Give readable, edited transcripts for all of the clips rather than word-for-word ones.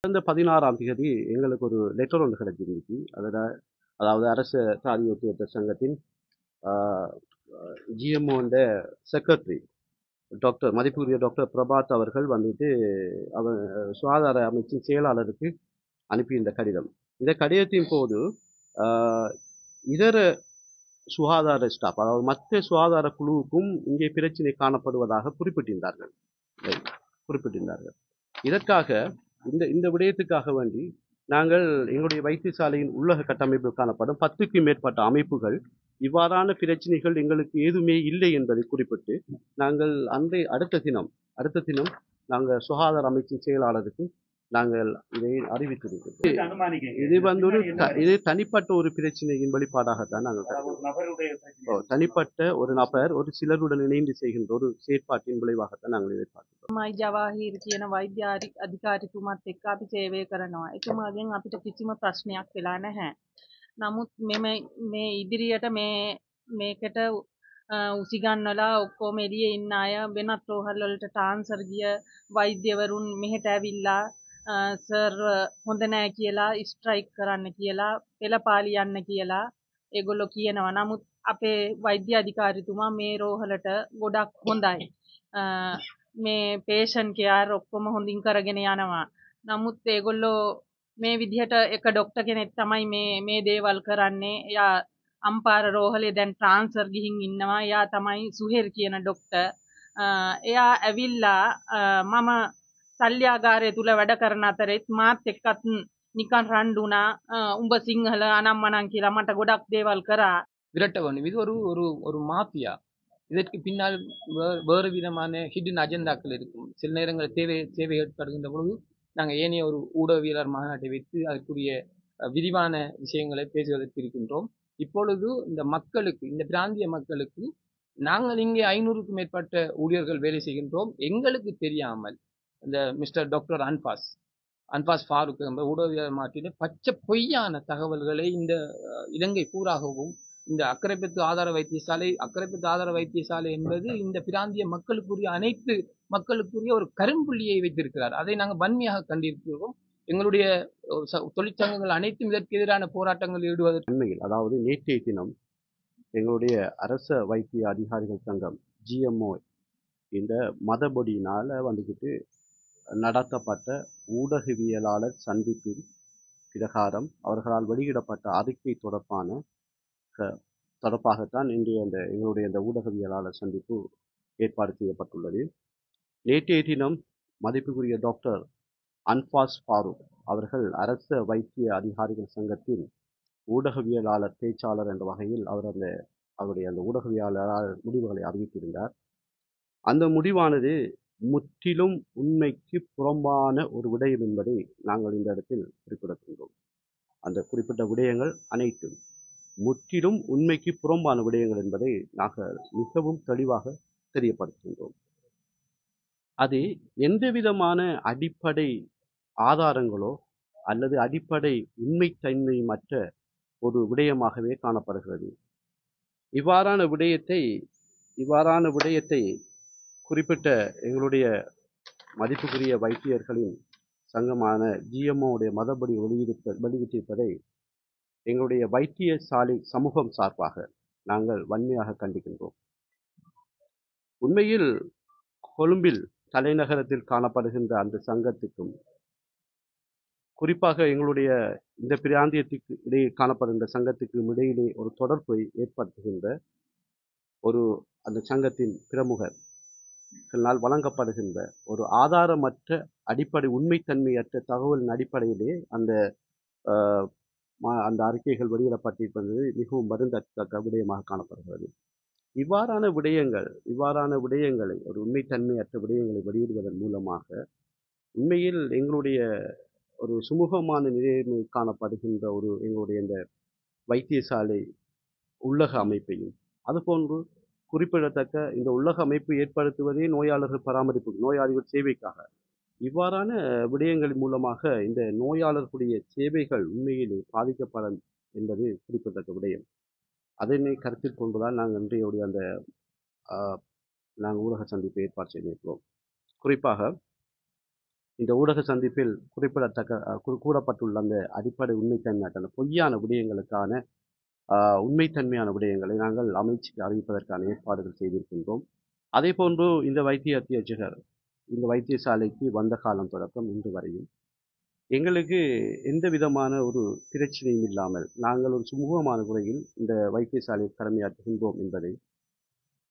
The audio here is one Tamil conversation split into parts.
கடந்த 16ஆம் தேதி எங்களுக்கு ஒரு லெட்டர் ஒன்று கிடைச்சிருந்துச்சு. அதாவது அரசு சாதி ஒத்துழைப்பு சங்கத்தின் ஜிஎம்ஓண்ட செக்ரட்டரி மதிப்புக்குரிய டாக்டர் பிரபாத் அவர்கள் வந்துட்டு அவர் சுகாதார அமைச்சின் செயலாளருக்கு அனுப்பியிருந்த கடிதம். இந்த கடிதத்தின் போது ஆஹ், இதர சுகாதார ஸ்டாஃப், அதாவது மற்ற சுகாதார குழுவுக்கும் இங்கே பிரச்சனை காணப்படுவதாக குறிப்பிட்டிருந்தார்கள். இதற்காக இந்த இந்த விடயத்துக்காக வேண்டி நாங்கள் எங்களுடைய வைத்தியசாலையின் உள்ளக கட்டமைப்பில் காணப்படும் 10க்கும் மேற்பட்ட அமைப்புகள் இவ்வாறான பிரச்சனைகள் எங்களுக்கு ஏதுமே இல்லை என்பதை குறிப்பிட்டு நாங்கள் அடுத்த தினம் நாங்கள் சுகாதார அமைச்சின் செயலாளருக்கு நாங்கள் இதை அறிவித்திருக்கிறோம். இது தனிப்பட்ட ஒரு பிரச்சனையின் வெளிப்பாடாகத்தான் நாங்கள் தனிப்பட்ட ஒரு நபர் ஒரு சிலருடன் இணைந்து செய்கின்ற ஒரு செயற்பாட்டின் விளைவாகத்தான் நாங்கள் எதிர்பார்க்கிறோம். මයි ජවාහිර කියන වෛද්‍ය අධිකාරිතුමාත් එක්ක අපි සේවය කරනවා. එතුමාගෙන් අපිට කිසිම ප්‍රශ්නයක් වෙලා නැහැ. නමුත් මේ ඉදිරියට මේකට උසිගන්නලා ඔක්කොම එළියේ ඉන්න අය වෙනත් රෝහල් වලට ට්‍රාන්ස්ෆර් ගිය වෛද්‍යවරුන් මෙහෙට ඇවිල්ලා සර් හොඳ නැහැ කියලා ස්ට්‍රයික් කරන්න කියලා පෙළපාලි යන්න කියලා ඒගොල්ලෝ කියනවා. නමුත් අපේ වෛද්‍ය අධිකාරිතුමා මේ රෝහලට ගොඩක් හොඳයි. මේ පේෂන් කෙයාර් ඔක්කොම හොඳින් කරගෙන යනවා. නමුත් ඒගොල්ලෝ මේ විදිහට එක ඩොක්ටර් කෙනෙක් තමයි මේ දේවල් කරන්නේ. එයා අම්පාර රෝහලේ දැන් ට්‍රාන්ස්ෆර් ගිහින් ඉන්නවා. එයා තමයි සුහෙර් කියන ඩොක්ටර්. එයා ඇවිල්ලා මම සල්්‍යාගාරය තුල වැඩ කරන අතරෙත් මාත් එක්කත් නිකන් රණ්ඩු වුණා. උඹ සිංහල අනම්මනම් කියලා මට ගොඩක් දේවල් කරා. விரட்ட வேண்டும். இது ஒரு ஒரு ஒரு மாஃபியா. இதற்கு பின்னால் வேறு விதமான ஹிடன் அஜெண்டாக்கள் இருக்கும். சில நேரங்களில் தேவை ஏற்படுகின்ற பொழுது நாங்கள் ஏனைய ஒரு ஊடகவியலர் மாநாட்டை வைத்து அதற்குரிய விரிவான விஷயங்களை பேசுவதற்கு இருக்கின்றோம். இப்பொழுது இந்த மக்களுக்கு, இந்த பிராந்திய மக்களுக்கு, நாங்கள் இங்கே 500க்கும் மேற்பட்ட ஊழியர்கள் வேலை செய்கின்றோம். எங்களுக்கு தெரியாமல் இந்த மிஸ்டர் டாக்டர் அன்பாஸ் ஃபாரூக் என்ற ஊடகவியலர் மாட்டிலே பச்சை பொய்யான தகவல்களை இந்த இலங்கை பூராகவும் இந்த அக்கரைப்பத்து ஆதார வைத்தியசாலை என்பது இந்த பிராந்திய அனைத்து மக்களுக்குரிய ஒரு கரும்புள்ளியை வைத்திருக்கிறார். அதை நாங்கள் வன்மையாக கண்டிருக்கிறோம். எங்களுடைய தொழிற்சங்கங்கள் அனைத்தும் இதற்கு எதிரான போராட்டங்களில் ஈடுபடுவதற்கு உண்மையில், அதாவது நேற்றைய தினம் எங்களுடைய அரச வைத்திய அதிகாரிகள் சங்கம் ஜிஎம்ஓ இந்த மதபொடியினால் வந்துக்கிட்டு நடத்தப்பட்ட ஊடகவியலாளர் சந்திப்பின் பிரகாரம் அவர்களால் வெளியிடப்பட்ட அறிக்கை தொடர்பாகத்தான் இன்றைய எங்களுடைய இந்த ஊடகவியலாளர் சந்திப்பு ஏற்பாடு செய்யப்பட்டுள்ளது. நேற்றைய தினம் மதிப்புக்குரிய டாக்டர் அன்பாஸ் ஃபாரூக் அவர்கள் அரச வைத்திய அதிகாரிகள் சங்கத்தின் ஊடகவியலாளர் பேச்சாளர் என்ற வகையில் அவருடைய அந்த ஊடகவியலாளர் முடிவுகளை அறிவித்திருந்தார். அந்த முடிவானது முற்றிலும் உண்மைக்கு புறம்பான ஒரு விடயம் என்பதை நாங்கள் இந்த இடத்தில் குறிப்பிடுகின்றோம். அந்த குறிப்பிட்ட விடயங்கள் அனைத்தும் முற்றிலும் உண்மைக்கு புறம்பான விடயங்கள் என்பதை நாங்கள் மிகவும் தெளிவாக தெரியப்படுத்துகின்றோம். அது எந்த விதமான அடிப்படை ஆதாரங்களோ அல்லது அடிப்படை உண்மைத்தன்மையற்ற ஒரு விடயமாகவே காணப்படுகிறது. இவ்வாறான விடயத்தை குறிப்பிட்ட எங்களுடைய மதிப்புக்குரிய வைத்தியர்களின் சங்கமான ஜிஎம்ஓடைய மதப்படி வெளியிட்டிருப்பதை எங்களுடைய வைத்தியசாலை சமூகம் சார்பாக நாங்கள் வன்மையாக கண்டிக்கின்றோம். உண்மையில் கொழும்பில் தலைநகரத்தில் காணப்படுகின்ற அந்த சங்கத்துக்கும், குறிப்பாக எங்களுடைய இந்த பிராந்தியத்துக்கு இடையே காணப்படுகின்ற சங்கத்துக்கும் இடையிலே ஒரு தொடர்பை ஏற்படுத்துகின்ற அந்த சங்கத்தின் பிரமுகர்களால் வழங்கப்படுகின்ற ஒரு ஆதாரமற்ற அடிப்படை உண்மைத்தன்மையற்ற தகவலின் அடிப்படையிலே அந்த அறிக்கைகள் வெளியிடப்பட்டிருப்பது மிகவும் வருந்தத்தக்க விடயமாக காணப்படுகிறது. இவ்வாறான விடயங்களை ஒரு உண்மைத்தன்மையற்ற விடயங்களை வெளியிடுவதன் மூலமாக உண்மையில் எங்களுடைய ஒரு சுமூகமான நிலைமை காணப்படுகின்ற எங்களுடைய இந்த வைத்தியசாலை உள்ளக அமைப்பையும், அதுபோன்று குறிப்பிடத்தக்க இந்த உள்ளக அமைப்பு ஏற்படுத்துவதே நோயாளிகள் சேவைக்காக. இவ்வாறான விடயங்களின் மூலமாக இந்த நோயாளர்களுடைய சேவைகள் உண்மையிலே பாதிக்கப்படும் என்பது குறிப்பிடத்தக்க விடயம். அதனை கருத்தில் கொண்டுதான் நாங்கள் இன்றைய நாங்கள் ஊடக சந்திப்பை ஏற்பாடு செய்திருக்கிறோம். குறிப்பாக இந்த ஊடக சந்திப்பில் கூறப்பட்டுள்ள அந்த அடிப்படை உண்மைத்தன்மையான அந்த பொய்யான விடயங்களுக்கான உண்மைத்தன்மையான விடயங்களை நாங்கள் அமைச்சுக்கு அறிவிப்பதற்கான ஏற்பாடுகள் செய்திருக்கின்றோம். அதே போன்று இந்த வைத்திய அத்தியட்சகர் இந்த வைத்தியசாலைக்கு வந்த காலம் தொடக்கம் இன்று வரையும் எங்களுக்கு எந்த விதமான ஒரு பிரச்சனையும் இல்லாமல் நாங்கள் ஒரு சுமூகமான முறையில் இந்த வைத்தியசாலையை கடமையாற்றுகின்றோம் என்பதை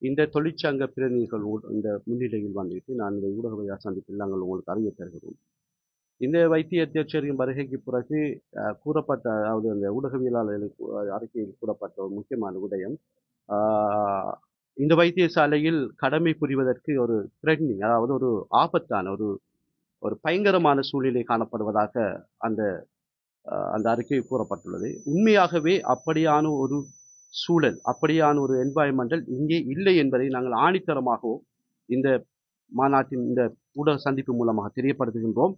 இந்த தொழிற்சங்க பிரதிநிதிகள் இந்த முன்னிலையில் வந்துவிட்டு நான் இந்த ஊடக சந்திப்பில் நாங்கள் உங்களுக்கு அறிய தருகிறோம். இந்த வைத்திய அத்தியட்சரின் வருகைக்கு பிறகு கூறப்பட்ட, அதாவது அந்த ஊடகவியலாளர்களுக்கு அறிக்கையில் கூறப்பட்ட ஒரு முக்கியமான விடயம், இந்த வைத்தியசாலையில் கடமை புரிவதற்கு ஒரு த்ரெட்னிங், அதாவது ஒரு ஆபத்தான ஒரு பயங்கரமான சூழ்நிலை காணப்படுவதாக அந்த அந்த அறிக்கையில் கூறப்பட்டுள்ளது. உண்மையாகவே அப்படியான ஒரு சூழல், அப்படியான ஒரு என்வாயன்மெண்டல் இங்கே இல்லை என்பதை நாங்கள் ஆணித்தரமாகவும் இந்த மாநாட்டின் இந்த ஊடக சந்திப்பு மூலமாக தெரியப்படுத்துகின்றோம்.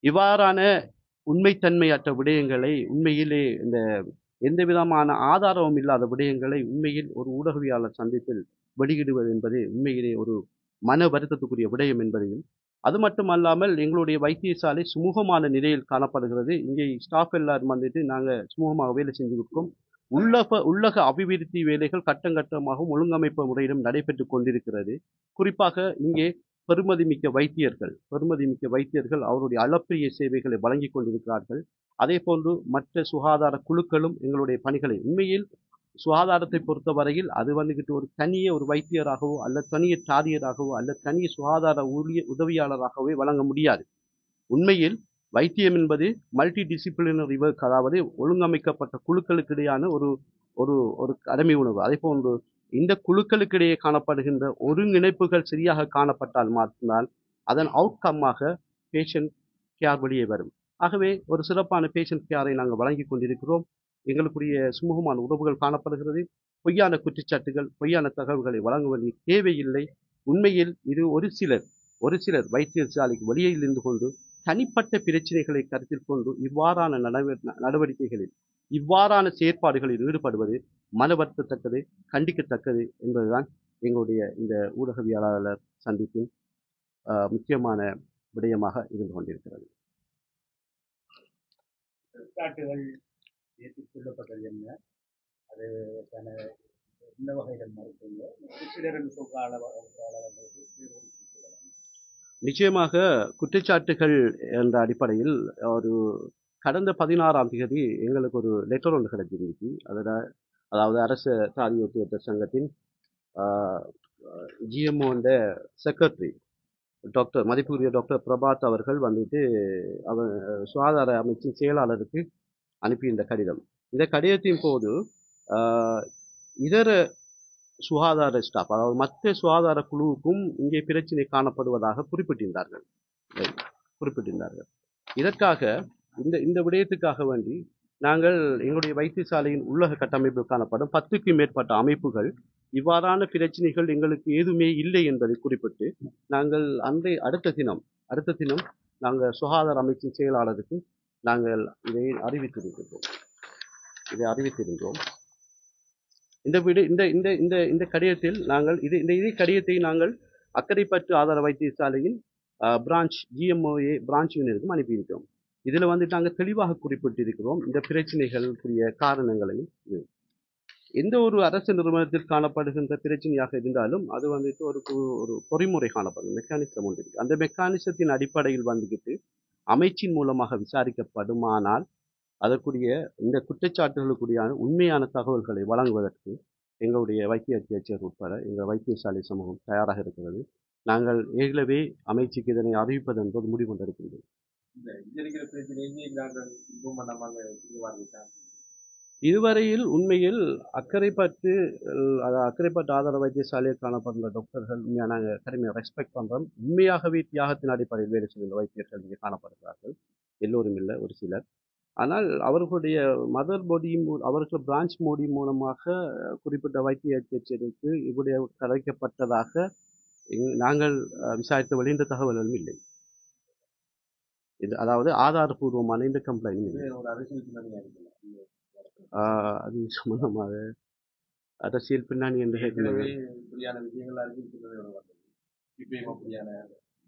இவ்வாறான உண்மைத்தன்மையற்ற விடயங்களை, உண்மையிலே இந்த எந்த விதமான ஆதாரமும் இல்லாத விடயங்களை உண்மையில் ஒரு ஊடகவியலாளர் சந்திப்பில் வெளியிடுவது என்பது உண்மையிலே ஒரு மன வருத்தத்துக்குரிய விடயம் என்பதையும், அது மட்டுமல்லாமல் எங்களுடைய வைத்தியசாலை சுமூகமான நிலையில் காணப்படுகிறது. இங்கே ஸ்டாஃப் எல்லாரும் வந்துட்டு நாங்கள் சுமூகமாக வேலை செஞ்சு கொடுக்கிறோம். உள்ளக அபிவிருத்தி வேலைகள் கட்டமாகவும் ஒழுங்கமைப்பு முறையிலும் நடைபெற்று கொண்டிருக்கிறது. குறிப்பாக இங்கே பெருமதிமிக்க வைத்தியர்கள் அவருடைய அளப்பரிய சேவைகளை வழங்கி கொண்டிருக்கிறார்கள். அதே போன்று மற்ற சுகாதார குழுக்களும் எங்களுடைய பணிகளை, உண்மையில் சுகாதாரத்தை பொறுத்தவரையில் அது வந்துகிட்டு ஒரு தனியே ஒரு வைத்தியராகவோ அல்ல தனிய தாதியராகவோ அல்ல தனிய சுகாதார உதவியாளராகவே வழங்க முடியாது. உண்மையில் வைத்தியம் என்பது மல்டி டிசிப்ளினரி ஒர்க், அதாவது ஒழுங்கமைக்கப்பட்ட குழுக்களுக்கிடையான ஒரு ஒரு ஒரு கடமை உணர்வு. அதே போன்று இந்த குழுக்களுக்கிடையே காணப்படுகின்ற ஒருங்கிணைப்புகள் சரியாக காணப்பட்டால் மட்டும்தான் அதன் அவுட்கம்மாக பேஷண்ட் கேர் வெளியே வரும். ஆகவே ஒரு சிறப்பான பேஷண்ட் கேரை நாங்கள் வழங்கி கொண்டிருக்கிறோம். எங்களுக்குரிய சுமூகமான உறவுகள் காணப்படுகிறது. பொய்யான குற்றச்சாட்டுகள், பொய்யான தகவல்களை வழங்க வேண்டிய தேவையில்லை. உண்மையில் இது ஒரு சிலர் வைத்தியசாலைக்கு வெளியே இருந்து கொண்டு தனிப்பட்ட பிரச்சனைகளை கருத்தில் கொண்டு இவ்வாறான நடவடிக்கைகளில், இவ்வாறான செயற்பாடுகளில் ஈடுபடுவது மனவருத்தத்தக்கது, கண்டிக்கத்தக்கது என்பதுதான் எங்களுடைய இந்த ஊடகவியலாளர் சந்திப்பின் முக்கியமான விடயமாக இருந்து கொண்டிருக்கிறது. ஏற்றுக்கொள்ளப்பட்டது என்ன, அதுக்கான என்ன வகைகள் மறுப்புங்க நிச்சயமாக குற்றச்சாட்டுகள் என்ற அடிப்படையில் ஒரு கடந்த 16ஆம் தேதி எங்களுக்கு ஒரு லெட்டர் ஒன்று கிடைச்சிருந்துச்சு. அதாவது அரசு தாதி ஒத்துழைப்பு சங்கத்தின் ஜிஎம்ஓண்ட செக்ரட்டரி மதிப்புக்குரிய டாக்டர் பிரபாத் அவர்கள் வந்துட்டு சுகாதார அமைச்சின் செயலாளருக்கு அனுப்பியிருந்த கடிதம். இந்த கடிதத்தின் போது இதர சுகாதார ஸ்டாஃப், அதாவது மற்ற சுகாதார குழுவுக்கும் இங்கே பிரச்சனை காணப்படுவதாக குறிப்பிட்டிருந்தார்கள். இதற்காக இந்த விடயத்துக்காக வேண்டி நாங்கள் எங்களுடைய வைத்தியசாலையின் உள்ளக கட்டமைப்பில் காணப்படும் 10க்கும் மேற்பட்ட அமைப்புகள் இவ்வாறான பிரச்சனைகள் எங்களுக்கு ஏதுமே இல்லை என்பதை குறிப்பிட்டு நாங்கள் அடுத்த தினம் நாங்கள் சுகாதார அமைச்சின் செயலாளருக்கு நாங்கள் இதை அறிவித்திருந்தோம். இந்த கடிதத்தில் நாங்கள் இதே கடிதத்தை நாங்கள் அக்கரைப்பற்று ஆதார வைத்தியசாலையின் பிரான்ச் GMOA பிரான்ச் யூனியருக்கும் அனுப்பியிருக்கிறோம். இதில் வந்துட்டு நாங்கள் தெளிவாக குறிப்பிட்டிருக்கிறோம் இந்த பிரச்சனைகளுக்குரிய காரணங்களையும். எந்த ஒரு அரசு நிறுவனத்தில் காணப்படுகின்ற பிரச்சனையாக இருந்தாலும் அது வந்துட்டு ஒரு பொறிமுறை காணப்படும், மெக்கானிசம் ஒன்று இருக்கு. அந்த மெக்கானிசத்தின் அடிப்படையில் வந்துக்கிட்டு அமைச்சின் மூலமாக விசாரிக்கப்படுமானால் அதற்குரிய இந்த குற்றச்சாட்டுகளுக்குரிய உண்மையான தகவல்களை வழங்குவதற்கு எங்களுடைய வைத்திய அத்தியட்சர் உட்பட எங்கள் வைத்தியசாலை சமூகம் தயாராக இருக்கிறது. நாங்கள் ஏற்கனவே அமைச்சுக்கு இதனை அறிவிப்பது என்பது முடிவு கொண்டிருக்கின்றோம். இதுவரையில் உண்மையில் அக்கரைப்பற்று ஆதார வைத்தியசாலையில் காணப்படுகிற டாக்டர்கள் நாங்கள் கடுமையாக ரெஸ்பெக்ட் பண்ணுறோம். உண்மையாகவே தியாகத்தின் அடிப்படையில் வேலை செய்கின்ற வைத்தியர்கள் இங்கே காணப்படுகிறார்கள். எல்லோரும் இல்லை, ஒரு சிலர். ஆனால் அவர்களுடைய மதர் பாடி, அவர்கள் பிரான்ச் மோடி மூலமாக குறிப்பிட்ட வைத்திய அத்தியட்சருக்கு இவருடைய கலைக்கப்பட்டதாக நாங்கள் விசாரித்த வெளியிட்ட தகவல்களும் இல்லை. இது அதாவது ஆதாரபூர்வமான இந்த கம்ப்ளைண்ட் இல்லை. அது சம்பந்தமாக அரசியல் பின்னணி என்று கேட்கிறது.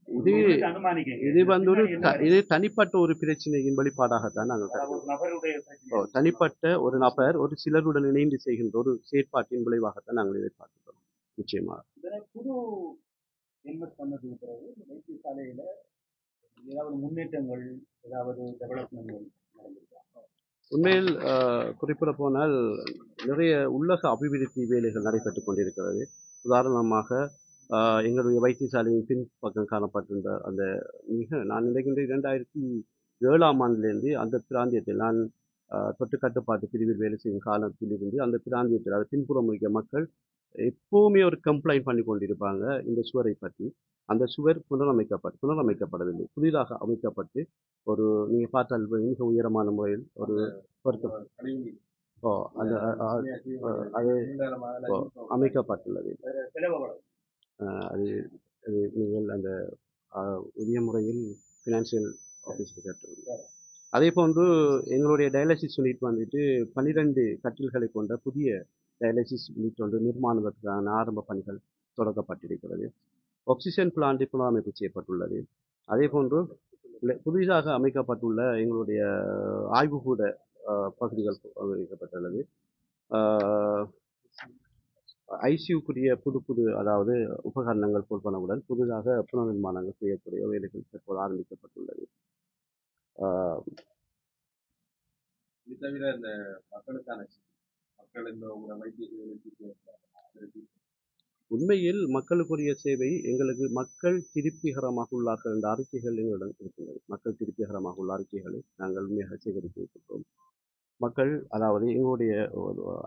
இது உங்களுக்கு அனுமானிக்க இது வந்து ஒரு பின்னாடி என்ன இது தனிப்பட்ட ஒரு பிரச்சனையின் வெளிப்பாடாகத்தான் நாங்கள் அதாவது கருதுகிறோம். ஒரு நபருடைய பிரச்சனை தனிப்பட்ட ஒரு நபர் ஒரு சிலருடன் இணைந்து செய்கின்ற ஒரு செயற்பாட்டின் விளைவாகத்தான் நாங்கள் எதிர்பார்க்கிறோம். நிச்சயமாக இதனை புது இன்வெஸ்ட் பண்ணதுக்கு பிறகு இந்த வைத்தியசாலையில ஏதாவது முன்னேற்றங்கள் ஏதாவது டெவலப்மெண்ட்கள் நடந்திருக்கா? உண்மையில் குறிப்பிட போனால் நிறைய உள்ளக அபிவிருத்தி வேலைகள் நடைபெற்றுக் கொண்டிருக்கிறது. உதாரணமாக எங்களுடைய வைத்தியசாலையின் பின்பக்கம் காணப்பட்டிருந்த அந்த நான் நினைக்கின்ற 2007ஆம் ஆண்டிலிருந்து அந்த பிராந்தியத்தில் நான் தொட்டு கட்டுப்பாட்டு பிரிவில் வேலை செய்யும் காலத்திலிருந்து அந்த பிராந்தியத்தில் அது பின்புறம் இருக்க மக்கள் எப்போவுமே ஒரு கம்ப்ளைண்ட் பண்ணி கொண்டிருப்பாங்க இந்த சுவரை பற்றி. அந்த சுவர் புனரமைக்கப்படவில்லை, புதிதாக அமைக்கப்பட்டு ஒரு நீங்கள் பார்த்தால் மிக உயரமான முறையில் ஒரு அந்த அது அமைக்கப்பட்டுள்ளது. அது அது நீங்கள் அந்த உரிய முறையில் ஃபினான்சியல் ஆஃபீஸர் கேட்டிருந்தார். அதே போன்று எங்களுடைய டயாலிசிஸ் யூனிட் வந்துட்டு 12 கட்டில்களை கொண்ட புதிய டயாலிசிஸ் யூனிட் ஒன்று நிர்மாணத்திற்கான ஆரம்ப பணிகள் தொடங்கப்பட்டிருக்கிறது. ஆக்சிஜன் பிளான்ட் புனரமைப்பு செய்யப்பட்டுள்ளது. அதே போன்று புதிதாக அமைக்கப்பட்டுள்ள எங்களுடைய ஆய்வுகூட பகுதிகள் அமைக்கப்பட்டுள்ளது. ஐசியூக்குரிய புது அதாவது உபகரணங்கள் கொள்வனவுடன் புதிதாக புனர்நிர்மாணங்கள் செய்யக்கூடிய வேலைகள் தற்போது ஆரம்பிக்கப்பட்டுள்ளது. இது தவிர இந்த மக்களுக்கான மக்கள் இந்த உண்மையில் மக்களுக்குரிய சேவை எங்களுக்கு மக்கள் திருப்திகரமாக உள்ளார்கள் என்ற அறிக்கைகள் எங்களிடம் இருக்கின்றது. மக்கள் திருப்திகரமாக உள்ள அறிக்கைகளை நாங்கள் உண்மையாக சேகரித்து வைக்கின்றோம். மக்கள் அதாவது எங்களுடைய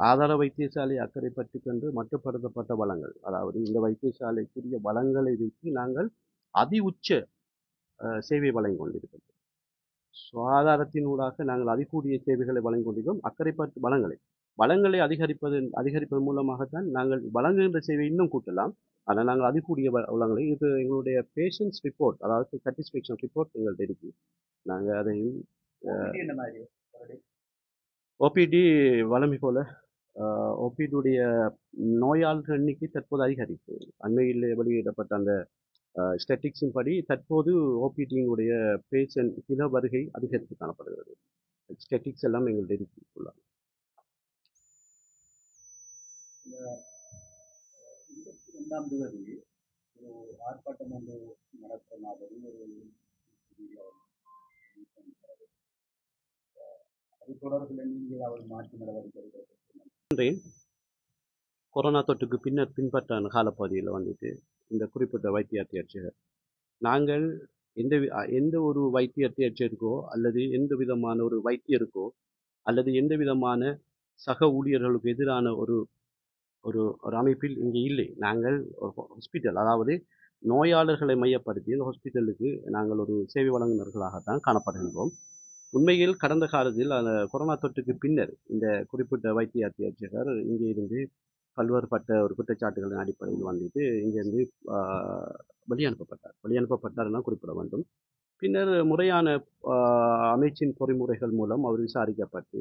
ஆதார வைத்தியசாலை அக்கறை பற்றி கொண்டு மட்டுப்படுத்தப்பட்ட வளங்கள், அதாவது இந்த வைத்தியசாலைக்குரிய வளங்களை வைத்து நாங்கள் அதி உச்ச சேவை வழங்கி கொண்டிருக்கிறோம். சுகாதாரத்தினூடாக நாங்கள் அதிகூடிய சேவைகளை வழங்கி கொண்டிருக்கிறோம். அக்கறைப்பட்டு வளங்களை அதிகரிப்பதன் மூலமாகத்தான் நாங்கள் வழங்குகின்ற சேவை இன்னும் கூட்டலாம். ஆனால் நாங்கள் அதிகூடிய வளங்களை இது எங்களுடைய பேஷண்ட்ஸ் ரிப்போர்ட், அதாவது சாட்டிஸ்ஃபேக்ஷன் ரிப்போர்ட் எங்கள்கிட்ட இருக்கு. நாங்கள் அதையும் ஓபிடி வளமை போல ஓபிடியுடைய நோயாளர்கள் எண்ணிக்கை தற்போது அதிகரிப்பு. அண்மையில் வெளியிடப்பட்ட அந்த ஸ்டெட்டிக்ஸின் படி தற்போது ஓபிடியினுடைய பேஷண்ட் தின வருகை அதிகரித்து காணப்படுகிறது. ஸ்டெட்டிக்ஸ் எல்லாம் எங்கள்கிட்ட இருக்கு. ஆர்ப்பாட்டம் ஒன்று நடத்துற மாதிரி அது தொடர்பில் நீங்கள் ஏதாவது மாற்று நடவடிக்கை கொரோனா தொற்றுக்கு பின்பற்ற காலப்பகுதியில் வந்துட்டு இந்த குறிப்பிட்ட வைத்திய அத்தியட்சகர் நாங்கள் எந்த ஒரு வைத்திய அத்தியட்சகருக்கோ அல்லது எந்த விதமான ஒரு வைத்தியருக்கோ அல்லது எந்த விதமான சக ஊழியர்களுக்கு எதிரான ஒரு ஒரு ஒரு அமைப்பில் இங்கே இல்லை. நாங்கள் ஹாஸ்பிட்டல், அதாவது நோயாளர்களை மையப்படுத்தி இந்த ஹாஸ்பிட்டலுக்கு நாங்கள் ஒரு சேவை வழங்குநர்களாகத்தான் காணப்படுகின்றோம். உண்மையில் கடந்த காலத்தில் அந்த கொரோனா தொற்றுக்கு பின்னர் இந்த குறிப்பிட்ட வைத்திய அத்தியட்சகர் இங்கே இருந்து பல்வேறுபட்ட ஒரு குற்றச்சாட்டுகளின் அடிப்படையில் வந்துட்டு இங்கேருந்து வெளியனுப்பப்பட்டார்னா குறிப்பிட வேண்டும். பின்னர் முறையான அமைச்சின் பொறிமுறைகள் மூலம் அவர் விசாரிக்கப்பட்டு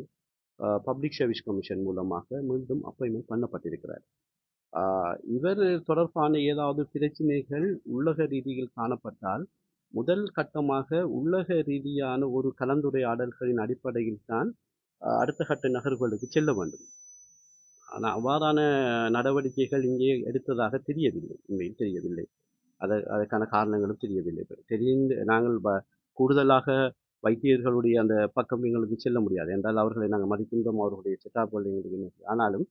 பப்ளிக் சர்வீஸ் கமிஷன் மூலமாக மீண்டும் அப்பாயின்மெண்ட் பண்ணப்பட்டிருக்கிறார். இவர் தொடர்பான ஏதாவது பிரச்சனைகள் உள்ளக ரீதியில் காணப்பட்டால் முதல் கட்டமாக உள்ளக ரீதியான ஒரு கலந்துரையாடல்களின் அடிப்படையில் தான் அடுத்த கட்ட நகர்வுகளுக்கு செல்ல வேண்டும். ஆனால் அவ்வாறான நடவடிக்கைகள் இங்கே எடுத்ததாக தெரியவில்லை, உண்மையில் தெரியவில்லை. அதற்கான காரணங்களும் தெரியவில்லை. நாங்கள் கூடுதலாக வைத்தியர்களுடைய அந்த பக்கம் எங்களுக்கு செல்ல முடியாது என்றால் அவர்களை நாங்கள் மதிக்கின்றோம், அவர்களுடைய செட்டாப்புகள் எங்களுக்கு. ஆனாலும்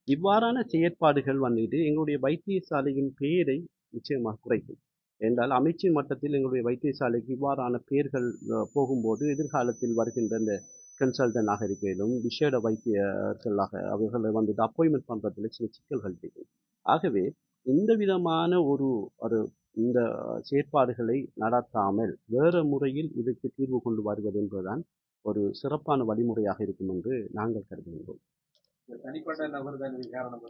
இவ்வாறான செயற்பாடுகள் வந்துட்டு எங்களுடைய வைத்தியசாலையின் பெயரை நிச்சயமாக குறைக்கும். என்றால் அமைச்சின் மட்டத்தில் எங்களுடைய வைத்தியசாலைக்கு இவ்வாறான பெயர்கள் போகும்போது எதிர்காலத்தில் வருகின்ற இந்த கன்சல்டன்டாக இருக்கையிலும் விசேட வைத்தியர்களாக அவர்களை வந்துட்டு அப்பாயின்மெண்ட் பண்ணுறதுல சில சிக்கல்கள் இருக்கும். ஆகவே இந்த விதமான ஒரு இந்த செயற்பாடுகளை நடத்தாமல் வேறு முறையில் இதுக்கு தீர்வு கொண்டு வருவது என்பதுதான் ஒரு சிறப்பான வழிமுறையாக இருக்கும் என்று நாங்கள் கருதுகின்றோம். தனிப்பட்ட நபர் தான் காரணம்.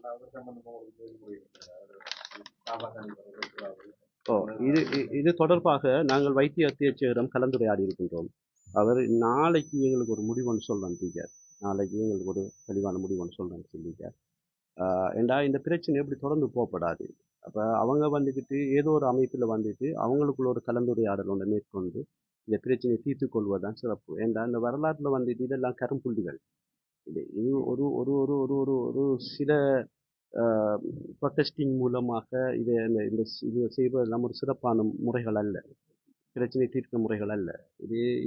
இது தொடர்பாக நாங்கள் வைத்திய அத்தியட்சகரிடம் கலந்துரையாடி இருக்கின்றோம். அவர் நாளைக்கு எங்களுக்கு ஒரு முடிவுன்னு சொல்றேன் டீச்சர், நாளைக்கு எங்களுக்கு ஒரு தெளிவான முடிவுன்னு சொல்றேன்னு சொல்லிட்டார். ஏண்டா இந்த பிரச்சனை எப்படி தொடர்ந்து போகப்படாது. அப்போ அவங்க வந்துக்கிட்டு ஏதோ ஒரு அமைப்பில் வந்துட்டு அவங்களுக்குள்ள ஒரு கலந்துரையாடல் ஒன்று மேற்கொண்டு இந்த பிரச்சனையை தீர்த்து கொள்வதுதான் சிறப்பு. ஏன்டா இந்த வரலாற்றில் வந்துட்டு இதெல்லாம் கரும்புள்ளிகள். இது ஒரு ஒரு ஒரு ஒரு ஒரு ஒரு சில ப்ரொட்டஸ்டிங் மூலமாக இதை இந்த இந்த இது செய்வதெல்லாம் ஒரு சிறப்பான முறைகள் அல்ல, பிரச்சனை தீர்க்க முறைகள் அல்ல.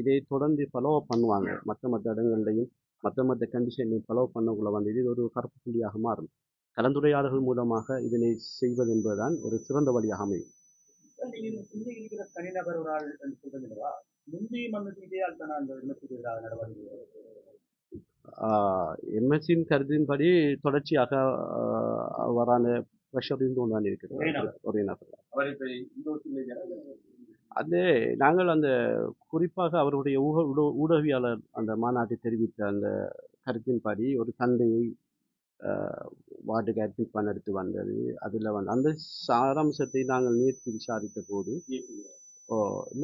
இதை தொடர்ந்து ஃபாலோ பண்ணுவாங்க மற்ற இடங்கள்லையும் மற்ற கண்டிஷன்லையும் ஃபாலோ பண்ணக்குள்ள வந்து இது ஒரு கருப்பு புள்ளியாக மாறும். கலந்துரையாடல்கள் மூலமாக இதனை செய்வது என்பதுதான் ஒரு சிறந்த வழியாக அமையும். இங்கே இருக்கிற தனிநபர் ஒரு ஆள் என்று சொல்றீங்களா? முந்தைய மண்ணுக்கு இதேயால் தானே அந்த விமர்சனத்துக்கு எதிராக நடவடிக்கை எம்எஸ்சியின் கருத்தின்படி தொடர்ச்சியாக வரான ப்ரெஷர் இருந்து ஒன்றான் இருக்கிறது ஒரே நபர். அவர் இப்ப இந்த அது நாங்கள் அந்த குறிப்பாக அவருடைய ஊடகவியாளர் அந்த மாநாட்டை தெரிவித்த அந்த கருத்தின்படி ஒரு தந்தையை வார்டுக்கு அட்மிட் பண்ண எடுத்து வந்தது. அதில் வந்து அந்த சாராம்சத்தை நாங்கள் நேற்று விசாரித்த போது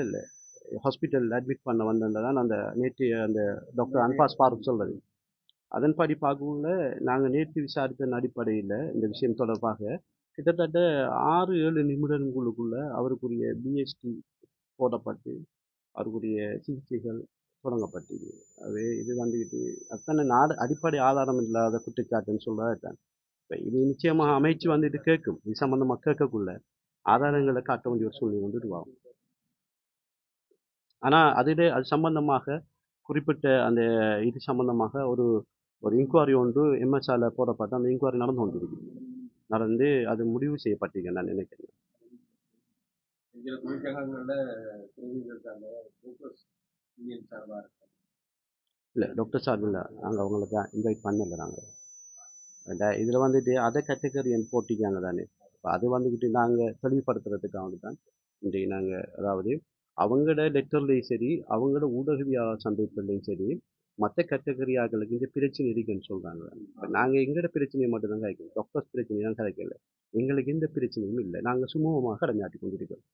இல்லை ஹாஸ்பிட்டல் அட்மிட் பண்ண வந்ததான் அந்த நேற்று அந்த டாக்டர் அன்பாஸ் ஃபாரூக் சொல்றது. அதன்படி பார்க்கக்குள்ள நாங்கள் நேற்று விசாரித்த அடிப்படையில் இந்த விஷயம் தொடர்பாக கிட்டத்தட்ட 6-7 நிமிடங்களுக்குள்ள அவருக்குரிய பிஎஸ்டி போடப்பட்டு அவருக்குரிய சிகிச்சைகள் தொடங்கப்பட்டது. அது இது வந்துக்கிட்டு அத்தனை அடிப்படை ஆதாரம் இல்லாத குற்றச்சாட்டுன்னு சொல்றதான். இப்போ இது நிச்சயமாக அமைச்சு வந்துட்டு கேட்கும், இது சம்பந்தமாக கேட்கக்குள்ள ஆதாரங்களை காட்ட வேண்டிய ஒரு சூழ்நிலை வந்து உருவாகும். ஆனால் அது சம்பந்தமாக குறிப்பிட்ட அந்த இது சம்பந்தமாக ஒரு இன்கொயரி ஒன்று எம்எஸ்ஆல போடப்பட்டு அந்த இன்கொயரி நடந்து கொண்டிருக்கு. நடந்து அது முடிவு செய்யப்பட்டிருக்கேன் நான் நினைக்கிறேன். இல்லை டாக்டர் சார்பு இல்லை, நாங்கள் அவங்களுக்கு இன்வைட் பண்ணலை. நாங்கள் இதில் வந்துட்டு அதை கேட்டகரி போட்டிக்காங்க தானே. இப்போ அது வந்துக்கிட்டு நாங்கள் தெளிவுபடுத்துறதுக்காக தான் இன்றைக்கு நாங்கள் அதாவது அவங்களோட லெட்டர்லையும் சரி அவங்களோட ஊடகவியாளர் சந்திப்புலையும் சரி மற்ற கேட்டகரியாக்களுக்கு இந்த பிரச்சனை இருக்குன்னு சொல்கிறாங்க. இப்போ நாங்கள் எங்களோட பிரச்சனையை மட்டும்தான் கதைக்கணும், டாக்டர்ஸ் பிரச்சனையை தான் கதைக்கல. எங்களுக்கு எந்த பிரச்சனையும் இல்லை, நாங்கள் சுமூகமாக கடமையாற்றி கொண்டிருக்கிறோம்.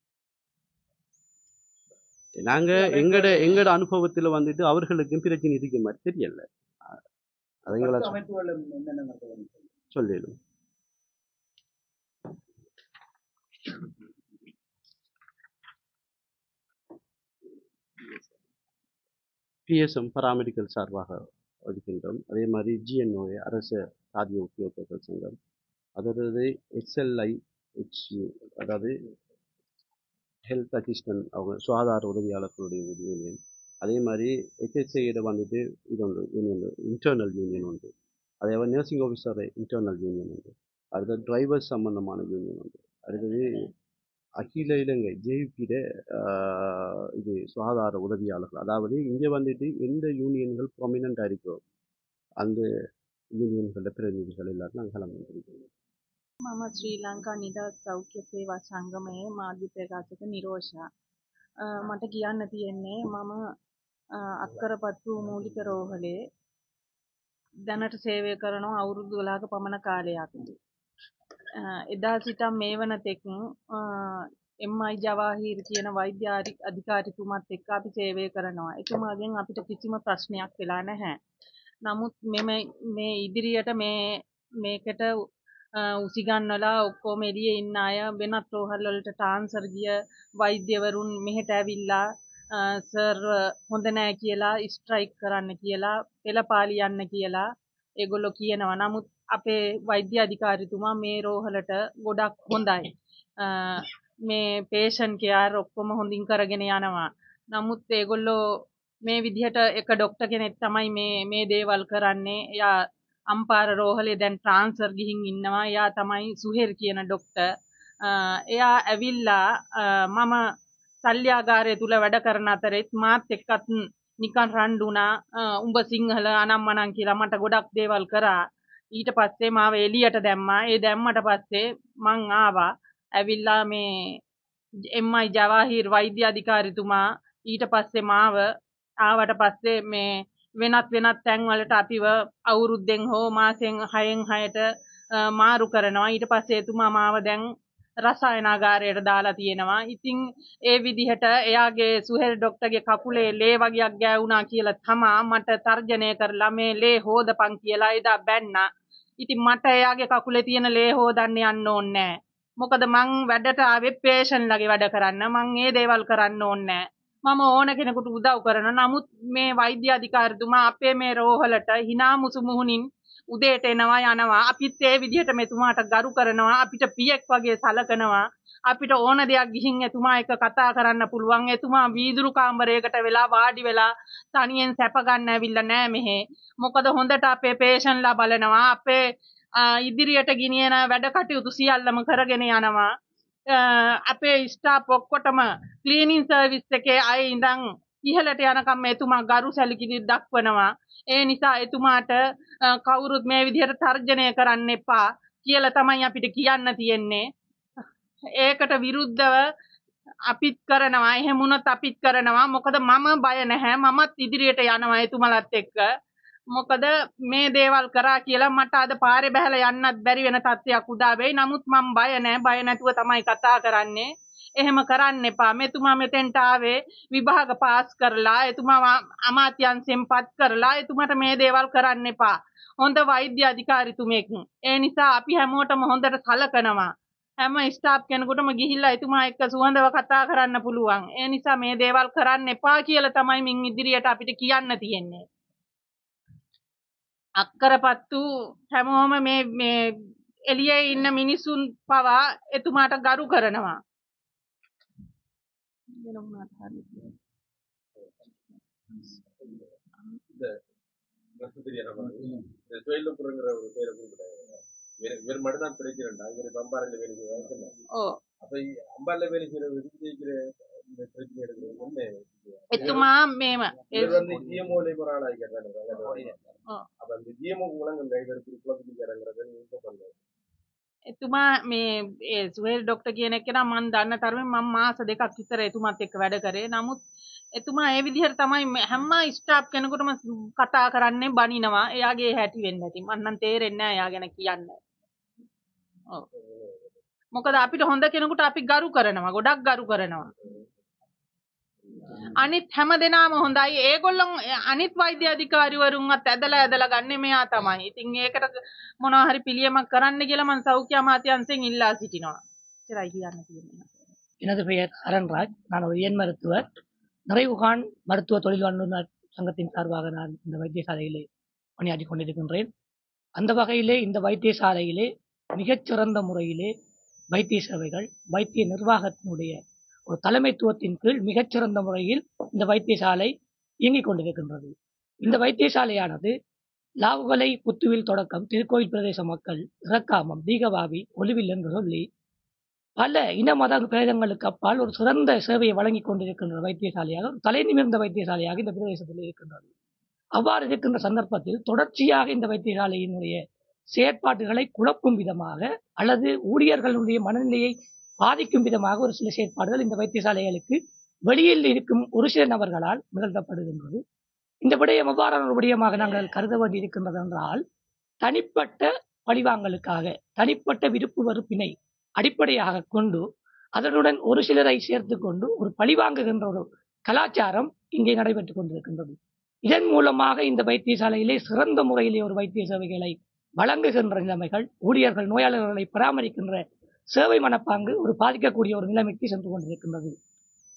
நாங்கள் எங்களோட அனுபவத்தில் வந்துட்டு அவர்களுக்கும் பிரச்சனை இருக்க மாதிரி தெரியல. அதுங்களா சொல்லிடும். பிஎஸ்எம் பராமெடிக்கல் சார்பாக இருக்கின்றோம். அதே மாதிரி ஜிஎன்ஓஏ அரசு சாதிய உத்தியோகத்தர்கள் சங்கம், அதாவது எஸ்எல்ஐஹெச்யூ அதாவது ஹெல்த் அசிஸ்டன்ட் அவங்க சுகாதார உதவியாளர்களுடைய யூனியன். அதே மாதிரி ஹெச்எஸ்ஐயோட வந்துட்டு இது ஒன்று யூனியன் இன்டர்னல் யூனியன் உண்டு. அதே மாதிரி நர்சிங் ஆஃபீஸர் இன்டர்னல் யூனியன் உண்டு. அடுத்தது டிரைவர்ஸ் சம்பந்தமான யூனியன் உண்டு. அடுத்தது அகில இலங்கை ஜேவிபியிட இது சுகாதார உதவியாளர்கள், அதாவது இங்கே வந்துட்டு எந்த யூனியன்கள் ப்ரொமினண்டாக இருக்கோ அந்த யூனியன்களோட பிரதிநிதிகள் எல்லாரும் நாங்கள் கலந்துருக்கோம். මම ශ්‍රී ලංකා නිදහස් සෞඛ්‍ය සේවා සංගමයේ මාධ්‍ය ප්‍රකාශක නිරෝෂා. මට කියන්න තියෙන්නේ මම අක්කරපත්තු මූලික රෝහලේ දැනට සේවය කරනවා අවුරුදු 12ක පමණ කාලයක්. එදා සිටන් මේ වන තෙක් එම්.අයි. ජවාහීර් කියන වෛද්‍ය අධිකාරිතුමත් එක්ක අපි සේවය කරනවා. එතුමාගෙන් අපිට කිසිම ප්‍රශ්නයක් වෙලා නැහැ. නමුත් මේ ඉදිරියට මේකට උසිගන්නලා ඔක්කොම එළියේ ඉන්න අය වෙනත් රෝහල් වලට ට්‍රාන්ස්ෆර් ගිය වෛද්‍යවරුන් මෙහෙට ඇවිල්ලා සර් හොඳ නැහැ කියලා ස්ට්‍රයික් කරන්න කියලා පෙළපාලි යන්න කියලා ඒගොල්ලෝ කියනවා. නමුත් අපේ වෛද්‍ය අධිකාරිතුමා මේ රෝහලට ගොඩක් හොඳයි. මේ පේෂන්ට් කෙයාර් ඔක්කොම හොඳින් කරගෙන යනවා. නමුත් ඒගොල්ලෝ මේ විදිහට එක ડોක්ටර් කෙනෙක් තමයි මේ දේවල් කරන්නේ. එයා අම්පාර රෝහලේ දැන් ට්‍රාන්ස්ෆර් ගිහින් ඉන්නවා. එයා තමයි සුහෙර් කියන ડોක්ටර්. එයා ඇවිල්ලා මම සල්්‍යාගාරය තුල වැඩ කරන අතරෙත් මාත් එක්කත් නිකන් රණ්ඩුණා. උඹ සිංහල අනම්මනම් කියලා මට ගොඩක් දේවල් කරා. ඊට පස්සේ මාව එළියට දැම්මා. ඒ දැම්මට පස්සේ මං ආවා. ඇවිල්ලා මේ එම්.අයි. ජවාහීර් වෛද්‍ය අධිකාරිතුමා ඊට පස්සේ මාව ආවට පස්සේ මේ වෙනත් තැන්වලට අපිව අවුරුද්දෙන් හෝ මාසෙන් 6න් 6ට මාරු කරනවා. ඊට පස්සේ එතුමා මාව දැන් රසායනාගාරයට දාලා තියෙනවා. ඉතින් ඒ විදිහට එයාගේ සුහෙල් ડોක්ටර්ගේ කකුලේ ලේ වගේක් ගෑවුනා කියලා තමා මට තර්ජනය කරලා මේ ලේ හොදපන් කියලා එදා බැන්නා. ඉතින් මට එයාගේ කකුලේ තියෙන ලේ හොදන්න යන්න ඕනේ නැහැ. මොකද මං වැඩට ආවේ පේෂන්ට්ලගේ වැඩ කරන්න. මං ඒ දේවල් කරන්න ඕනේ නැහැ. මම ඕන කෙනෙකුට උදව් කරනවා. නමුත් මේ වෛද්‍ය අධිකාරිතුමා අපේ මේ රෝහලට hina මුසු මුහුණින් උදේට එනවා යනවා. අපිත් ඒ විදිහට මෙතුමාට ගරු කරනවා. අපිට පියෙක් වගේ සලකනවා. අපිට ඕන දෙයක් ගිහින් එතුමා එක කතා කරන්න පුළුවන්. එතුමා වීදුරු කාමරයකට වෙලා වාඩි වෙලා තනියෙන් සැප ගන්න ඇවිල්ලා නෑ මෙහෙ. මොකද හොඳට අපේ පේෂන්ට්ලා බලනවා. අපේ ඉදිරියට ගෙනියන වැඩ කටයුතු සියල්ලම කරගෙන යනවා. අපේ ස්ටාෆ් ඔක්කොටම ක්ලීනින් සර්විස් එකේ අය ඉඳන් ඉහළට යනකම් එතුමා ගරු සැලකිලි දක්වනවා. ඒ නිසා එතුමාට කවුරුත් මේ විදිහට තර්ජනය කරන්න එපා කියලා තමයි අපිට කියන්න තියෙන්නේ. ඒකට විරුද්ධව අපිත් කරනවා. එහෙම වුණොත් අපිත් කරනවා. මොකද මම බය නැහැ. මමත් ඉදිරියට යනවා එතුමලත් එක්ක. මොකද මේ දේවල් කරා කියලා මට අද පාරේ බහැලා යන්නත් බැරි වෙන තත්ත්වයක් උදා වෙයි. නමුත් මම බය නැහැ. බය නැතුව තමයි කතා කරන්නේ. එහෙම කරන්න එපා. මෙතුමා මෙතෙන්ට ආවේ විභාග පාස් කරලා, එතුමා අමාත්‍යංශයෙන් පත් කරලා, එතුමාට මේ දේවල් කරන්න එපා. හොඳ වෛද්‍ය අධිකාරිතුමෙක්. ඒ නිසා අපි හැමෝටම හොඳට සලකනවා. හැම ස්ටාෆ් කෙනෙකුටම ගිහිල්ලා එතුමා එක්ක සුවඳව කතා කරන්න පුළුවන්. ඒ නිසා මේ දේවල් කරන්න එපා කියලා තමයි මින් ඉදිරියට අපිට කියන්න තියෙන්නේ. අක්කරපත්තු හැමෝම මේ එළියේ ඉන්න මිනිසුන් පවා එතුමාට ගරු කරනවා. தொழிலுக்குறங்கிற ஒரு பேரை குறிப்பிட்டாங்க. இவர் மட்டும் தான் பிடிக்கிறேன்டா. இவர் பம்பாரில் வேலை செய்வாங்க. அப்ப அம்பாரில் வேலை செய்யற விஜயிக்கிற இந்த பிரச்சனை எடுக்கிறது வந்து එතුමා මේම இவர் வந்து ஜிஎம்ஓல ஒரு ஆளாகி கேட்டாங்க. அப்ப அந்த ஜிஎம்ஓ உலகம் இவர் குழப்பத்துக்காரங்கிறத நீங்க பண்ணுங்க. එතුමා මේ සුහෙල් ડોක්ටර් කියන එක්කෙනා මම දන්න තරමේ මම මාස දෙකක් විතර එතුමාත් එක්ක වැඩ කරේ. නමුත් එතුමා ඒ විදිහට තමයි හැම ස්ටාෆ් කෙනෙකුටම කතා කරන්නේ බනිනවා. එයාගේ හැටි වෙන්න ඇති. මම නම් තේරෙන්නේ නැහැ එයා ගැන කියන්න. ඔව්. මොකද අපිට හොඳ කෙනෙකුට අපි ගරු කරනවා. ගොඩක් ගරු කරනවා. අනිත් හැම දෙනාම හොඳයි. ඒගොල්ලෝ අනිත් වෛද්‍ය අධිකාරිවරුන්වත් ඇදලා ගන්නේ මෙයා තමයි. ඉතින් ඒකට මොනවා හරි පිළියමක් කරන්න කියලා මම සෞඛ්‍ය අමාත්‍යාංශයෙන් ඉල්ලා සිටිනවා. එච්චරයි කියන්න තියෙන්නේ. எனது பெயர் அருண்ராஜ். நான் ஒரு இயன் மருத்துவர். நிறைவுகான் மருத்துவ தொழில் வல்லுநர் சங்கத்தின் சார்பாக நான் இந்த வைத்தியசாலையிலே பணியாற்றி கொண்டிருக்கின்றேன். அந்த வகையிலே இந்த வைத்தியசாலையிலே மிகச்சிறந்த முறையிலே வைத்திய சேவைகள், வைத்திய நிர்வாகத்தினுடைய ஒரு தலைமைத்துவத்தின் கீழ் மிகச்சிறந்த முறையில் இந்த வைத்தியசாலை இயங்கிக் கொண்டிருக்கின்றது. இந்த வைத்தியசாலையானது லாவுகலை புத்துவில் தொடக்கம் திருக்கோயில் பிரதேச மக்கள் இறக்காமம், தீகவாவி, ஒலிவில் என்று சொல்லி பல இன மத பேதங்களுக்கு அப்பால் ஒரு சிறந்த சேவையை வழங்கிக் கொண்டிருக்கின்ற வைத்தியசாலையாக, தலை நிமிர்ந்த வைத்தியசாலையாக இந்த பிரதேசத்தில் இருக்கின்றது. அவ்வாறு இருக்கின்ற சந்தர்ப்பத்தில் தொடர்ச்சியாக இந்த வைத்தியசாலையினுடைய செயற்பாடுகளை குழப்பும் விதமாக அல்லது ஊழியர்களுடைய மனநிலையை பாதிக்கும் விதமாக ஒரு சில செயற்பாடுகள் இந்த வைத்தியசாலைகளுக்கு வெளியில் இருக்கும் ஒரு சில நபர்களால் நிகழ்த்தப்படுகின்றது. இந்த விடயம் எவ்வாறான ஒரு விடயமாக நாங்கள் கருத வேண்டியிருக்கின்றது என்றால், தனிப்பட்ட பழிவாங்கலுக்காக தனிப்பட்ட விருப்பு வெறுப்பினை அடிப்படையாக கொண்டு அதனுடன் ஒரு சிலரை சேர்த்து கொண்டு ஒரு பழிவாங்குகின்ற ஒரு கலாச்சாரம் இங்கே நடைபெற்றுக் கொண்டிருக்கின்றது. இதன் மூலமாக இந்த வைத்தியசாலையிலே சிறந்த முறையிலே ஒரு வைத்திய சேவைகளை வழங்குகின்ற நிலைமைகள், ஊழியர்கள் நோயாளர்களை பராமரிக்கின்ற சேவை மனப்பாங்கு ஒரு பாதிக்கக்கூடிய ஒரு நிலைமைக்கு சென்று கொண்டிருக்கின்றது.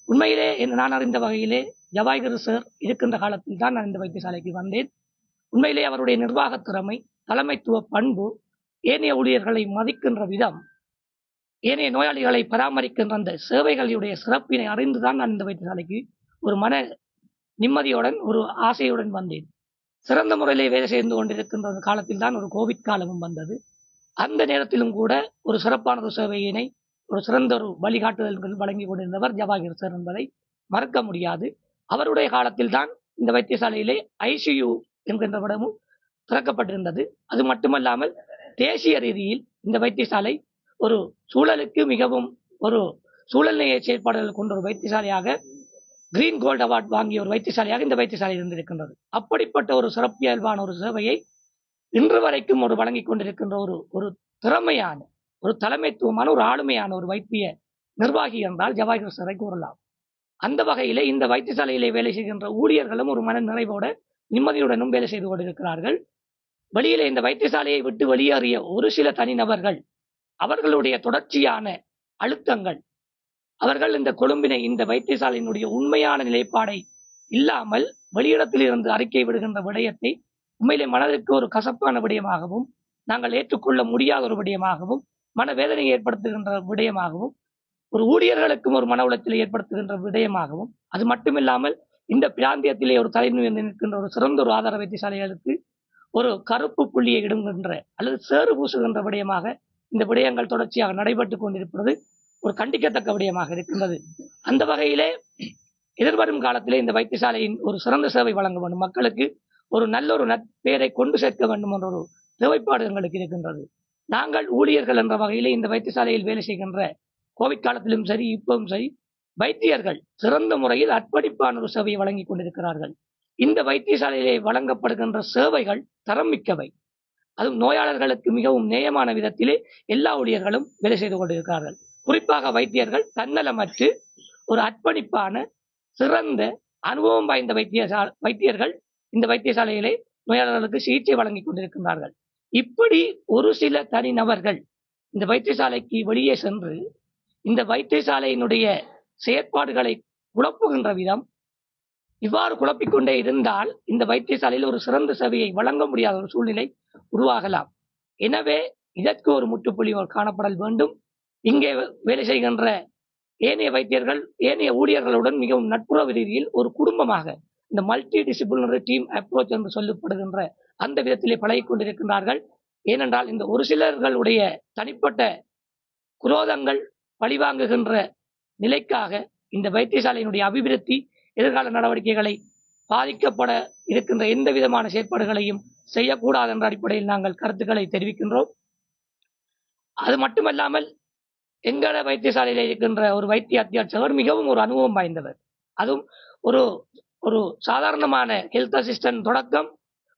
உண்மையிலே நான் அறிந்த வகையிலே ஜவாய்கர் சார் இருக்கின்ற காலத்தில் தான் நான் இந்த வைத்தியசாலைக்கு வந்தேன். உண்மையிலே அவருடைய நிர்வாக திறமை, தலைமைத்துவ பண்பு, ஏனைய ஊழியர்களை மதிக்கின்ற விதம், ஏனைய நோயாளிகளை பராமரிக்கின்ற அந்த சேவைகளுடைய சிறப்பினை அறிந்துதான் நான் இந்த வைத்தியசாலைக்கு ஒரு மன நிம்மதியுடன் ஒரு ஆசையுடன் வந்தேன். சிறந்த முறையிலே வேலை செய்து கொண்டிருக்கின்ற காலத்தில் தான் ஒரு கோவிட் காலமும் வந்தது. அந்த நேரத்திலும் கூட ஒரு சிறப்பான ஒரு சேவையினை, ஒரு சிறந்த ஒரு வழிகாட்டுதல்கள் வழங்கி கொண்டிருந்தவர் ஜவாஹிர் சார் என்பதை மறக்க முடியாது. அவருடைய காலத்தில் தான் இந்த வைத்தியசாலையிலே ஐசியு என்கின்ற விடமும் திறக்கப்பட்டிருந்தது. அது மட்டுமல்லாமல் தேசிய ரீதியில் இந்த வைத்தியசாலை ஒரு சூழலுக்கு மிகவும் ஒரு சூழல்நிலை செயற்பாடுகள் கொண்ட ஒரு வைத்தியசாலையாக, கிரீன் கோல்டு அவார்ட் வாங்கிய ஒரு வைத்தியசாலையாக இந்த வைத்தியசாலை இருந்திருக்கின்றது. அப்படிப்பட்ட ஒரு சிறப்பியல்பான ஒரு சேவையை இன்று வரைக்கும் ஒரு வழங்கிக் கொண்டிருக்கின்ற ஒரு திறமையான, ஒரு தலைமைத்துவமான, ஒரு ஆளுமையான ஒரு வைத்திய நிர்வாகி என்றால் ஜவாஹிர் சாரை கூறலாம். அந்த வகையிலே இந்த வைத்தியசாலையிலே வேலை செய்கின்ற ஊழியர்களும் ஒரு மன நிறைவோட நிம்மதியுடனும் வேலை செய்து கொண்டிருக்கிறார்கள். வெளியிலே இந்த வைத்தியசாலையை விட்டு வெளியேறிய ஒரு சில தனிநபர்கள் அவர்களுடைய தொடர்ச்சியான அழுத்தங்கள், அவர்கள் இந்த கொழும்பினை இந்த வைத்தியசாலையினுடைய உண்மையான நிலைப்பாடை இல்லாமல் வெளியிடத்தில் இருந்து அறிக்கை விடுகின்ற விடயத்தை உண்மையிலே மனதிற்கு ஒரு கசப்பான விடயமாகவும், நாங்கள் ஏற்றுக்கொள்ள முடியாத ஒரு விடயமாகவும், மனவேதனை ஏற்படுத்துகின்ற விடயமாகவும், ஒரு ஊழியர்களுக்கும் ஒரு மன உளைச்சலை ஏற்படுத்துகின்ற விடயமாகவும், அது மட்டுமில்லாமல் இந்த பிராந்தியத்திலே ஒரு தலைநிமிர்ந்து நிற்கின்ற ஒரு சிறந்த ஒரு ஆதார வைத்தியசாலைகளுக்கு ஒரு கருப்பு புள்ளியை இடுகின்ற அல்லது சேறு பூசுகின்ற விடயமாக இந்த விடயங்கள் தொடர்ச்சியாக நடைபெற்றுக் கொண்டிருப்பது ஒரு கண்டிக்கத்தக்க விடயமாக இருக்கின்றது. அந்த வகையிலே எதிர்வரும் காலத்திலே இந்த வைத்தியசாலையின் ஒரு சிறந்த சேவை வழங்க வேண்டும், மக்களுக்கு ஒரு நல்ல ஒரு நற்பெயரை கொண்டு சேர்க்க வேண்டும் என்ற ஒரு தேவைப்பாடு எங்களுக்கு இருக்கின்றது. நாங்கள் ஊழியர்கள் என்ற வகையிலே இந்த வைத்தியசாலையில் வேலை செய்கின்ற கோவிட் காலத்திலும் சரி இப்பவும் சரி வைத்தியர்கள் சிறந்த முறையில் அர்ப்பணிப்பான ஒரு சேவையை வழங்கிக் கொண்டிருக்கிறார்கள். இந்த வைத்தியசாலையிலே வழங்கப்படுகின்ற சேவைகள் தரம் மிக்கவை. அதுவும் நோயாளர்களுக்கு மிகவும் நேயமான விதத்திலே எல்லா ஊழியர்களும் வேலை செய்து கொண்டிருக்கிறார்கள். குறிப்பாக வைத்தியர்கள் தன்னலமற்று ஒரு அர்ப்பணிப்பான சிறந்த அனுபவம் வாய்ந்த வைத்தியர்கள் இந்த வைத்தியசாலையிலே நோயாளர்களுக்கு சிகிச்சை வழங்கிக் கொண்டிருக்கின்றார்கள். இப்படி ஒரு சில தனிநபர்கள் இந்த வைத்தியசாலைக்கு வெளியே சென்று இந்த வைத்தியசாலையினுடைய செயற்பாடுகளை குழப்புகின்ற விதம், இவ்வாறு குழப்பிக்கொண்டே இருந்தால் இந்த வைத்தியசாலையில் ஒரு சிறந்த சேவையை வழங்க முடியாத ஒரு சூழ்நிலை உருவாகலாம். எனவே இதற்கு ஒரு முற்றுப்புள்ளி காணப்படல் வேண்டும். இங்கே வேலை செய்கின்ற ஏனைய வைத்தியர்கள் ஏனைய ஊழியர்களுடன் மிகவும் நட்புறவு ரீதியில் ஒரு குடும்பமாக இந்த மல்டி டிசிப்ளினரி டீம் அப்ரோச் என்று சொல்லப்படுகின்ற அந்த விதத்திலே பழகிக் கொண்டிருக்கின்றார்கள். ஏனென்றால் இந்த ஒரு சிலர்களுடைய தனிப்பட்ட குரோதங்கள் பழிவாங்குகின்ற நிலைக்காக இந்த வைத்தியசாலையினுடைய அபிவிருத்தி எதிர்கால நடவடிக்கைகளை பாதிக்கப்பட இருக்கின்ற எந்த விதமான செயற்பாடுகளையும் செய்யக்கூடாது என்ற அடிப்படையில் நாங்கள் கருத்துக்களை தெரிவிக்கின்றோம். அது மட்டுமல்லாமல் எங்கள வைத்தியசாலையில் இருக்கின்ற ஒரு வைத்திய அத்தியாட்சகர் மிகவும் ஒரு அனுபவம் வாய்ந்தவர். அதுவும் ஒரு சாதாரணமான ஹெல்த் அசிஸ்டன்ட் தொடக்கம்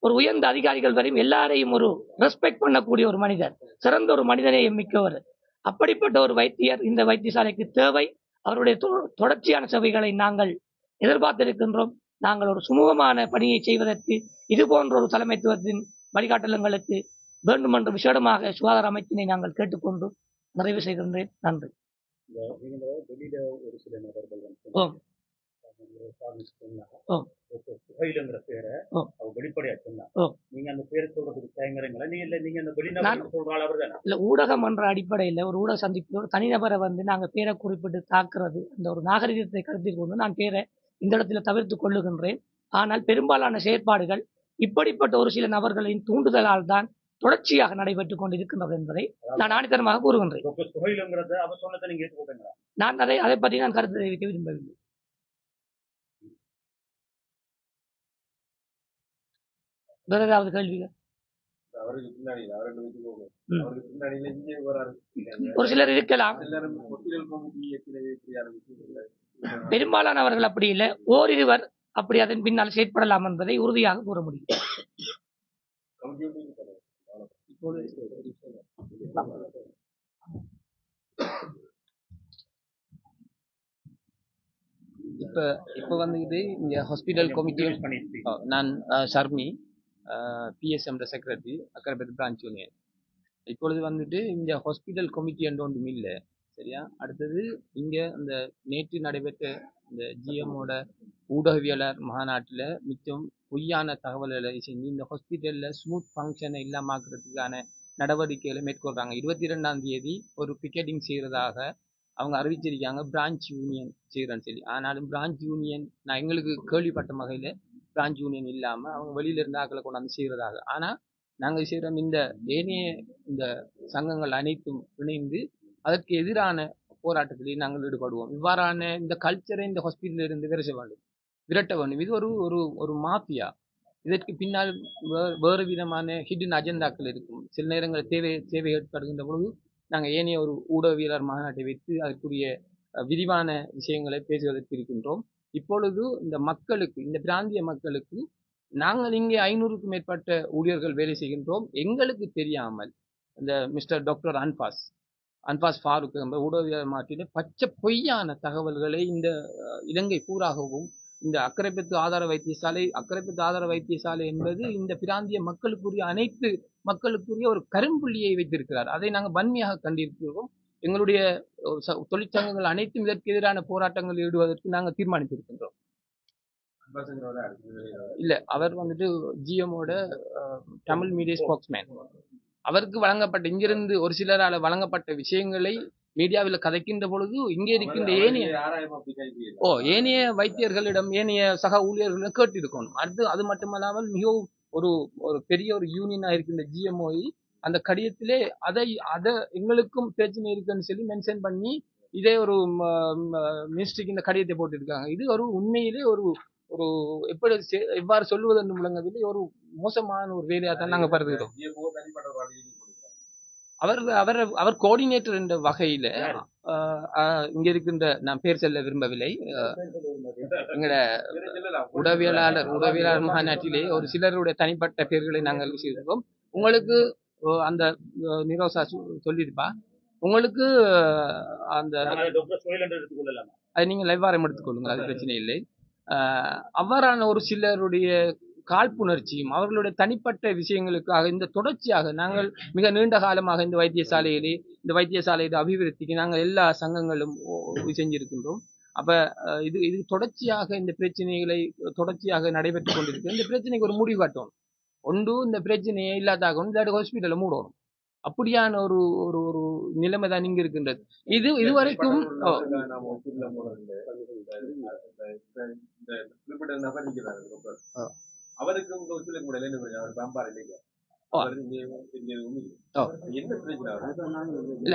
ஒரு உயர்ந்த அதிகாரிகள் வரையும் எல்லாரையும் ஒரு ரெஸ்பெக்ட் பண்ணக்கூடிய ஒரு மனிதர், சிறந்த ஒரு மனிதனை மிக்கவர். அப்படிப்பட்ட ஒரு வைத்தியர் இந்த வைத்தியசாலைக்கு தேவை. அவருடைய தொடர்ச்சியான சேவைகளை நாங்கள் எதிர்பார்த்திருக்கின்றோம். நாங்கள் ஒரு சுமூகமான பணியை செய்வதற்கு இது போன்ற ஒரு தலைமைத்துவத்தின் வழிகாட்டல்களுக்கு வேண்டும் என்று விசேடமாக சுகாதார அமைச்சினை நாங்கள் கேட்டுக்கொண்டு நிறைவு செய்கின்றேன். நன்றி. வெளியில ஒரு சில நபர்கள் பேரை வெளிப்படையா சொன்னாங்க. நீங்க அந்த பேரை சொல்றதுக்கு தயங்குறீங்களா? நீங்க அந்த வெளிநபர் சொல்றாள் அவர் தானே? இல்ல, ஊடகம் என்ற அடிப்படையில் ஒரு ஊடக சந்திப்பு ஒரு தனிநபரை நாங்க பேரை குறிப்பிட்டு தாக்குறது அந்த ஒரு நாகரிகத்தை கருத்தில் கொண்டு நான் பேரை இந்த இடத்துல தவிர்த்து கொள்ளுகின்றேன். ஆனால் பெரும்பாலான செயற்பாடுகள் இப்படிப்பட்ட ஒரு சில நபர்களின் தூண்டுதலால் தான் தொடர்ச்சியாக நடைபெற்றுக் கொண்டிருக்கின்றது என்பதை நான் ஆணித்தரமாக கூறுகின்றேன். நான் அதை பற்றி நான் கருத்து தெரிவிக்க விரும்பவில்லை. வேற ஏதாவது கேள்விகள்? ஒரு சிலர் இருக்கலாம், பெரும்பாலானவர்கள் அப்படி இல்லை. ஓரிருவர் அப்படி அதன் பின்னால் செயற்படலாம் என்பதை உறுதியாக கூற முடியும். இப்ப வந்துட்டு இங்க ஹாஸ்பிட்டல் கமிட்டி, நான் Sharmi, BSM secretary, Akkaraipettai branch union. இப்பொழுது வந்துட்டு இந்த ஹாஸ்பிட்டல் கமிட்டி என்ற ஒன்றும் இல்லை, சரியா? அடுத்தது இங்க இந்த நேற்று நடைபெற்ற இந்த ஜிஎம்மோட ஊடகவியலர் மாநாட்டில் மிச்சம் பொய்யான தகவல்களை செஞ்சு இந்த ஹாஸ்பிட்டலில் ஸ்மூத் ஃபங்க்ஷனை இல்லாமக்கிறதுக்கான நடவடிக்கைகளை மேற்கொள்றாங்க. 22ஆம் தேதி ஒரு பிக்கெட்டிங் செய்கிறதாக அவங்க அறிவிச்சிருக்காங்க, பிரான்ச் யூனியன் செய்கிறேன்னு சொல்லி. ஆனாலும் பிரான்ச் யூனியன் நான் எங்களுக்கு கேள்விப்பட்ட வகையில் பிரான்ச் யூனியன் இல்லாமல் அவங்க வெளியில இருந்து ஆக்களை கொண்டாந்து செய்கிறதாக. ஆனால் நாங்கள் செய்கிற இந்த ஏனைய இந்த சங்கங்கள் அனைத்தும் இணைந்து அதற்கு எதிரான போராட்டத்திலே நாங்கள் ஈடுபடுவோம். இவ்வாறான இந்த கல்ச்சரை இந்த ஹாஸ்பிட்டலில் இருந்து விரட்ட வேண்டும். இது ஒரு மாஃபியா. இதற்கு பின்னால் வேறு விதமான ஹிடன் அஜெண்டாக்கள் இருக்கும். சில நேரங்கள் தேவை ஏற்படுகின்ற பொழுது நாங்கள் ஏனைய ஒரு ஊடகவியலர் மாநாட்டை வைத்து அதற்குரிய விரிவான விஷயங்களை பேசுவதற்கு இருக்கின்றோம். இப்பொழுது இந்த மக்களுக்கு, இந்த பிராந்திய மக்களுக்கு, நாங்கள் இங்கே 500க்கும் மேற்பட்ட ஊழியர்கள் வேலை செய்கின்றோம். எங்களுக்கு தெரியாமல் இந்த மிஸ்டர் டாக்டர் அன்பாஸ் ஃபாரூக் என்ற ஊடகவியலர் மாற்றின பச்சை பொய்யான தகவல்களை இந்த இலங்கை பூராகவும் இந்த அக்கரைப்பத்து ஆதார வைத்தியசாலை என்பது இந்த பிராந்திய மக்களுக்குரிய அனைத்து மக்களுக்குரிய ஒரு கரும்புள்ளியை வைத்திருக்கிறார். அதை நாங்கள் வன்மையாக கண்டிருக்கிறோம். எங்களுடைய தொழிற்சங்கங்கள் அனைத்தும் இதற்கு எதிரான போராட்டங்கள் ஈடுவதற்கு நாங்கள் தீர்மானித்திருக்கின்றோம். இல்ல, அவர் வந்துட்டு ஜிஎமோட தமிழ் மீடியா ஸ்போக்ஸ்மேன். அவருக்கு வழங்கப்பட்ட இங்கிருந்து ஒரு சிலரால் வழங்கப்பட்ட விஷயங்களை மீடியாவில் கதைக்கின்ற பொழுது இங்கே இருக்கின்ற ஏனைய வைத்தியர்களிடம் ஏனைய சக ஊழியர்களிடம் கேட்டிருக்கணும். அது மட்டுமல்லாமல் மிகவும் ஒரு பெரிய ஒரு யூனியனா இருக்கின்ற ஜிஎம்ஓ அந்த கடிதத்திலே அதை எங்களுக்கும் பிரச்சனை இருக்குன்னு சொல்லி மென்ஷன் பண்ணி இதே ஒரு மினிஸ்ட்ரிக்கு இந்த கடிதத்தை போட்டிருக்காங்க. இது ஒரு உண்மையிலே ஒரு எவ்வாறு சொல்லுவது என்று முழங்கவில்லை, ஒரு மோசமான ஒரு வேலையா தான் நாங்கள் கருதுகிறோம். அவர் கோஆர்டினேட்டர் என்ற வகையில இங்க இருக்கின்ற, நான் பேர் சொல்ல விரும்பவில்லை, எங்களோட உடவியலாளர் மாநாட்டிலே ஒரு சிலருடைய தனிப்பட்ட பேர்களை நாங்கள் செய்திருக்கோம். உங்களுக்கு அந்த நிரோசா சொல்லியிருப்பா, உங்களுக்கு அந்த அது நீங்க லைவாரம் எடுத்துக்கொள்ளுங்கள், அது பிரச்சனை இல்லை. அவ்வாறான ஒரு சிலருடைய காழ்ப்புணர்ச்சியும் அவர்களுடைய தனிப்பட்ட விஷயங்களுக்காக இந்த தொடர்ச்சியாக நாங்கள் மிக நீண்ட காலமாக இந்த வைத்தியசாலையில அபிவிருத்திக்கு நாங்கள் எல்லா சங்கங்களும் செஞ்சிருக்கின்றோம். அப்ப இது தொடர்ச்சியாக இந்த பிரச்சனைகளை தொடர்ச்சியாக நடைபெற்றுக் கொண்டிருக்கு. இந்த பிரச்சனைக்கு ஒரு முடிவு காட்டணும். ஒன்று இந்த பிரச்சனையை இல்லாதாகணும், இல்லாட்டி ஹாஸ்பிட்டலை மூடணும். அப்படியான ஒரு ஒரு நிலைமை தான் இங்க இருக்கின்றது. இதுவரைக்கும்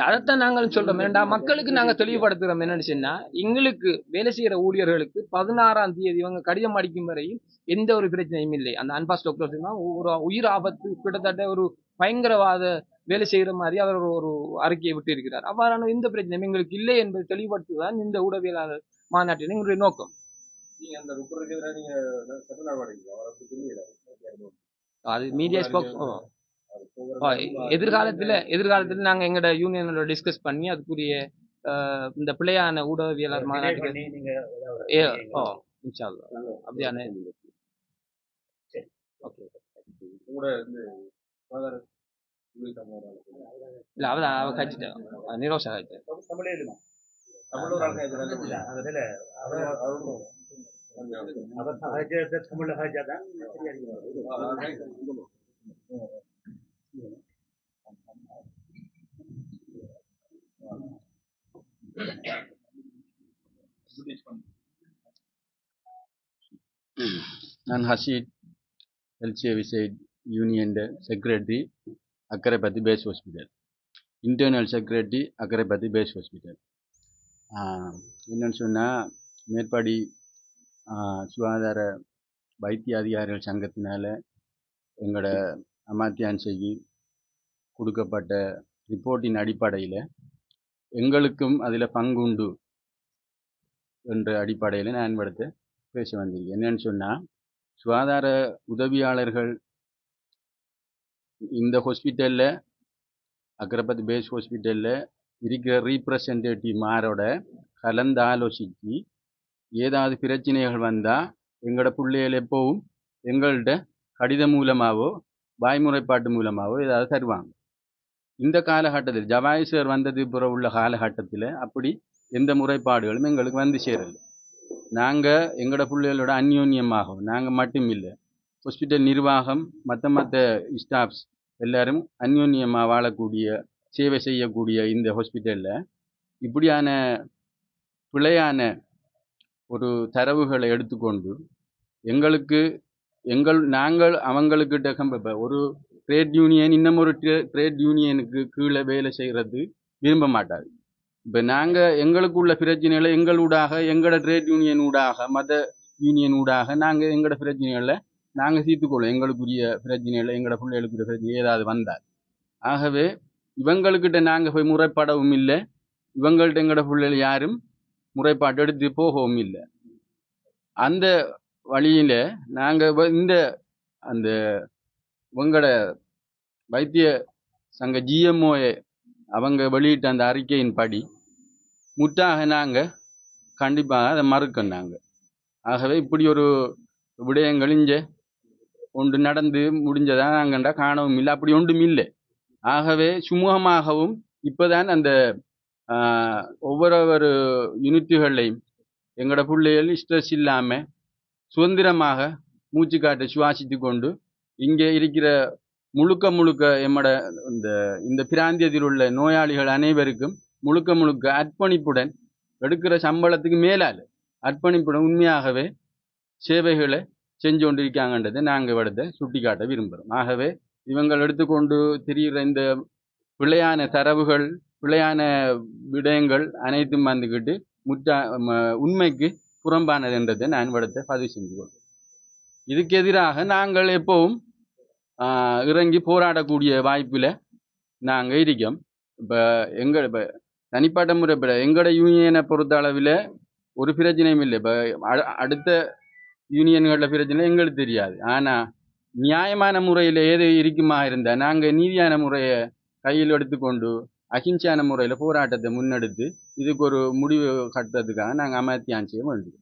அதைத்தான் நாங்கள் சொல்றோம். மக்களுக்கு நாங்க தெளிவுபடுத்துறோம் என்னன்னு சொன்னா, எங்களுக்கு வேலை செய்யற ஊழியர்களுக்கு 16ஆம் தேதி இவங்க கடிதம் அடிக்கும் வரையும் எந்த ஒரு பிரச்சனையும் இல்லை. அந்த அன்பாஸ் டாக்டர் ஒரு உயிர் ஆபத்து, கிட்டத்தட்ட ஒரு பயங்கரவாத வேலை செய்யற மாதிரி அவர் ஒரு அறிக்கையை விட்டு இருக்கிறார். அவ்வாறான எந்த பிரச்சனையும் எங்களுக்கு இல்லை என்பதை தெளிவுபடுத்துவதுதான் இந்த ஊடகவியலாளர் மாநாட்டின் எங்களுடைய நோக்கம். அது மீடியா எதிர்காலத்துல நாங்க எங்களோட யூனியனோட டிஸ்கஸ் பண்ணி அதுக்குரிய இந்த பிள்ளையான ஊடகவியலாளர் மாநாட்டுக்கு அப்படியான இல்ல அவ கழிச்சிட்டேன், நிரோஷா கழிச்சேன். நான் Haseeth LCA union secretary Akkaraipattu base hospital, internal secretary Akkaraipattu base hospital. என்னன்னு சொன்னால், மேற்படி சுகாதார வைத்திய அதிகாரிகள் சங்கத்தினால் எங்களோட அமாத்தியான்சைக்கு கொடுக்கப்பட்ட ரிப்போர்ட்டின் அடிப்படையில் எங்களுக்கும் அதில் பங்குண்டு என்ற அடிப்படையில் நான் படுத்த பேச வந்திருக்கேன். என்னன்னு சொன்னால், சுகாதார உதவியாளர்கள் இந்த ஹாஸ்பிட்டலில் அக்கரைப்பத்து பேஸ் ஹாஸ்பிட்டலில் இருக்கிற ரீப்ரசன்டேட்டிவ்மாரோட கலந்து ஆலோசித்து ஏதாவது பிரச்சனைகள் வந்தால் எங்களோட பிள்ளைகள் எப்போவும் எங்கள்கிட்ட கடிதம் மூலமாகவோ வாய்முறைப்பாட்டு மூலமாகவோ ஏதாவது தருவாங்க. இந்த காலகட்டத்தில் ஜவாயிசர் வந்தது பிறகு உள்ள காலகட்டத்தில் அப்படி எந்த முறைப்பாடுகளும் எங்களுக்கு வந்து சேரலை. நாங்கள் எங்களோட பிள்ளைகளோட அந்யோன்யமாகவும் நாங்கள் மட்டும் இல்லை, ஹாஸ்பிட்டல் நிர்வாகம் மற்ற ஸ்டாஃப்ஸ் எல்லாரும் அந்யோன்யமாக வாழக்கூடிய சேவை செய்யக்கூடிய இந்த ஹாஸ்பிட்டலில் இப்படியான பிழையான ஒரு தரவுகளை எடுத்துக்கொண்டு நாங்கள் அவங்களுக்கிட்ட ஒரு ட்ரேட் யூனியன் இன்னும் ஒரு ட்ரேட் யூனியனுக்கு கீழே வேலை செய்கிறது விரும்ப மாட்டாது. இப்போ நாங்கள் எங்களுக்குள்ள பிரச்சனைகளை எங்களூடாக எங்களோட ட்ரேட் யூனியன் ஊடாக மத யூனியன் ஊடாக நாங்கள் எங்களோட பிரச்சனைகளை நாங்கள் தீர்த்துக்கொள்ளும். எங்களுக்குரிய பிரச்சனைகளை எங்களோட பிள்ளைகளுக்குரிய பிரச்சனை ஏதாவது வந்தால். ஆகவே இவங்களுக்கிட்ட நாங்கள் போய் முறைப்படவும் இல்லை, இவங்கள்ட்ட எங்களோட பிள்ளைகள் யாரும் முறைப்பாட்டு எடுத்து போகவும் இல்லை. அந்த வழியில் நாங்கள் அந்த உங்களோட வைத்திய சங்க ஜிஎம்ஓஏ அவங்க வெளியிட்ட அந்த அறிக்கையின் படி முற்றாக நாங்கள் கண்டிப்பாக அதை மறுக்கோம். ஆகவே இப்படி ஒரு விடயங்கள் இங்கே ஒன்று நடந்து முடிஞ்சதா நாங்கண்டா காணவும் இல்லை, அப்படி ஒன்றும் இல்லை. ஆகவே சுமூகமாகவும் இப்போதான் அந்த ஒவ்வொரு யூனிட்டுகளையும் எங்களோட பிள்ளைகள் ஸ்ட்ரெஸ் இல்லாமல் சுதந்திரமாக மூச்சு காற்றை சுவாசித்து கொண்டு இங்கே இருக்கிற முழுக்க எம்மோட இந்த பிராந்தியத்தில் உள்ள நோயாளிகள் அனைவருக்கும் முழுக்க அர்ப்பணிப்புடன் எடுக்கிற சம்பளத்துக்கு மேலால் அர்ப்பணிப்புடன் உண்மையாகவே சேவைகளை செஞ்சு கொண்டிருக்காங்கன்றதை நாங்கள் விடத்தை சுட்டி காட்ட விரும்புகிறோம். ஆகவே இவங்கள் எடுத்துக்கொண்டு திரிகிற இந்த பிழையான தரவுகள், பிழையான விடயங்கள் அனைத்தும் வந்துக்கிட்டு உண்மைக்கு புறம்பானது என்றதை நான் விடத்தை பதிவு செஞ்சு கொள்கிறேன். இதுக்கு எதிராக நாங்கள் எப்பவும் இறங்கி போராடக்கூடிய வாய்ப்பில் நாங்கள் இருக்கோம். இப்போ தனிப்பட்ட முறை எங்களோட யூனியனை பொறுத்த அளவில் ஒரு பிரச்சனையும் இல்லை. இப்போ அடுத்த யூனியன்களில் பிரச்சனை எங்களுக்கு தெரியாது. ஆனால் நியாயமான முறையில் ஏது இருக்குமா இருந்தால் நாங்கள் நீதியான முறையை கையில் எடுத்துக்கொண்டு அகிம்சையான முறையில் போராட்டத்தை முன்னெடுத்து இதுக்கு ஒரு முடிவு கட்டுறதுக்காக நாங்கள் அமர்த்தியான் செய்ய வேண்டும்.